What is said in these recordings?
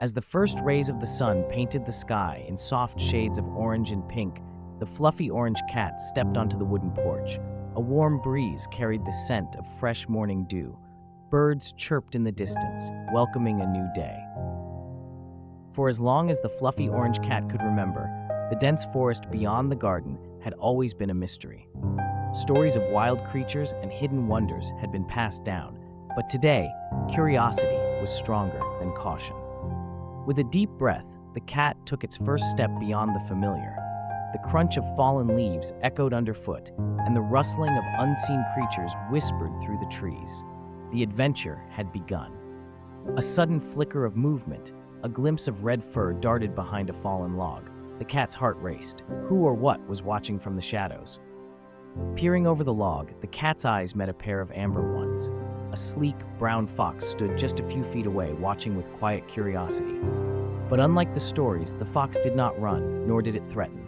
As the first rays of the sun painted the sky in soft shades of orange and pink, the fluffy orange cat stepped onto the wooden porch. A warm breeze carried the scent of fresh morning dew. Birds chirped in the distance, welcoming a new day. For as long as the fluffy orange cat could remember, the dense forest beyond the garden had always been a mystery. Stories of wild creatures and hidden wonders had been passed down, but today, curiosity was stronger than caution. With a deep breath, the cat took its first step beyond the familiar. The crunch of fallen leaves echoed underfoot, and the rustling of unseen creatures whispered through the trees. The adventure had begun. A sudden flicker of movement, a glimpse of red fur darted behind a fallen log. The cat's heart raced. Who or what was watching from the shadows? Peering over the log, the cat's eyes met a pair of amber ones. A sleek, brown fox stood just a few feet away, watching with quiet curiosity. But unlike the stories, the fox did not run, nor did it threaten.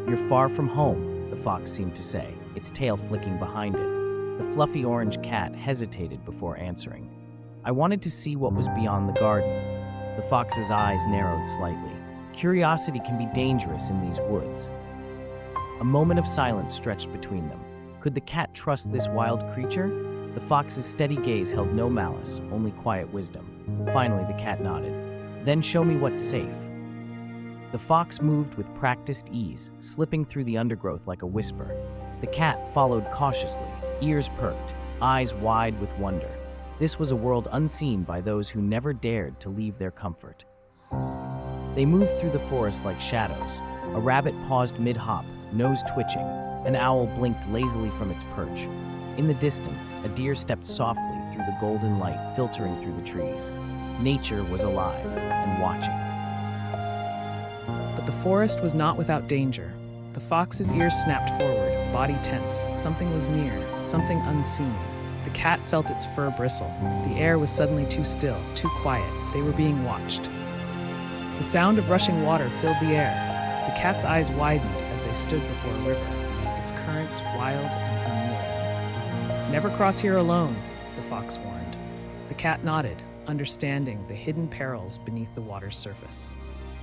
"You're far from home," the fox seemed to say, its tail flicking behind it. The fluffy orange cat hesitated before answering. "I wanted to see what was beyond the garden." The fox's eyes narrowed slightly. Curiosity can be dangerous in these woods. A moment of silence stretched between them. Could the cat trust this wild creature? The fox's steady gaze held no malice, only quiet wisdom. Finally, the cat nodded. "Then show me what's safe." The fox moved with practiced ease, slipping through the undergrowth like a whisper. The cat followed cautiously, ears perked, eyes wide with wonder. This was a world unseen by those who never dared to leave their comfort. They moved through the forest like shadows. A rabbit paused mid-hop, nose twitching. An owl blinked lazily from its perch. In the distance, a deer stepped softly through the golden light filtering through the trees. Nature was alive and watching. But the forest was not without danger. The fox's ears snapped forward, body tense. Something was near, something unseen. The cat felt its fur bristle. The air was suddenly too still, too quiet. They were being watched. The sound of rushing water filled the air. The cat's eyes widened as they stood before a river, its currents wild and unyielding. "Never cross here alone," the fox warned. The cat nodded, understanding the hidden perils beneath the water's surface.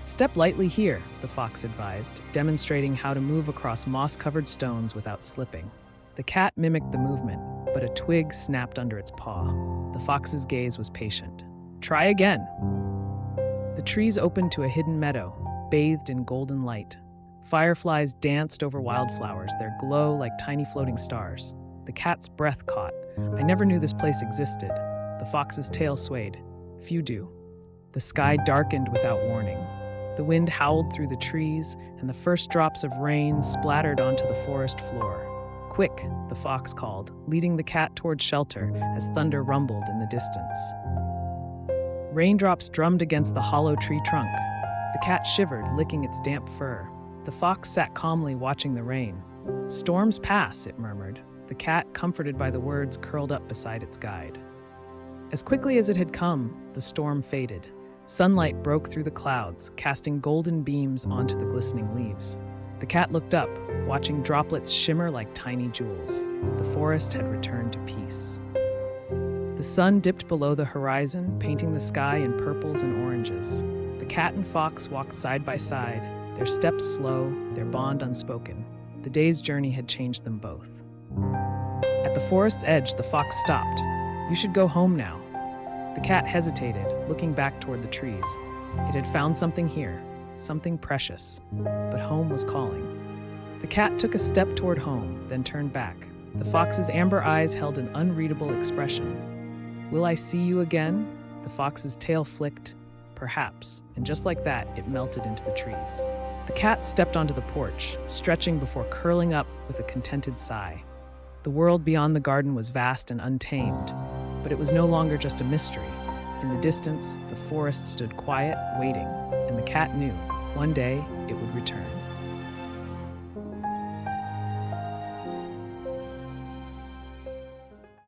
"Step lightly here," the fox advised, demonstrating how to move across moss-covered stones without slipping. The cat mimicked the movement, but a twig snapped under its paw. The fox's gaze was patient. "Try again." The trees opened to a hidden meadow, bathed in golden light. Fireflies danced over wildflowers, their glow like tiny floating stars. The cat's breath caught. "I never knew this place existed." The fox's tail swayed. "Few do." The sky darkened without warning. The wind howled through the trees, and the first drops of rain splattered onto the forest floor. "Quick," the fox called, leading the cat toward shelter as thunder rumbled in the distance. Raindrops drummed against the hollow tree trunk. The cat shivered, licking its damp fur. The fox sat calmly watching the rain. "Storms pass," it murmured. The cat, comforted by the words, curled up beside its guide. As quickly as it had come, the storm faded. Sunlight broke through the clouds, casting golden beams onto the glistening leaves. The cat looked up, watching droplets shimmer like tiny jewels. The forest had returned to peace. The sun dipped below the horizon, painting the sky in purples and oranges. The cat and fox walked side by side, their steps slow, their bond unspoken. The day's journey had changed them both. At the forest's edge, the fox stopped. "You should go home now." The cat hesitated, looking back toward the trees. It had found something here, something precious, but home was calling. The cat took a step toward home, then turned back. The fox's amber eyes held an unreadable expression. "Will I see you again?" The fox's tail flicked. "Perhaps," and just like that, it melted into the trees. The cat stepped onto the porch, stretching before curling up with a contented sigh. The world beyond the garden was vast and untamed, but it was no longer just a mystery. In the distance, the forest stood quiet, waiting, and the cat knew one day it would return.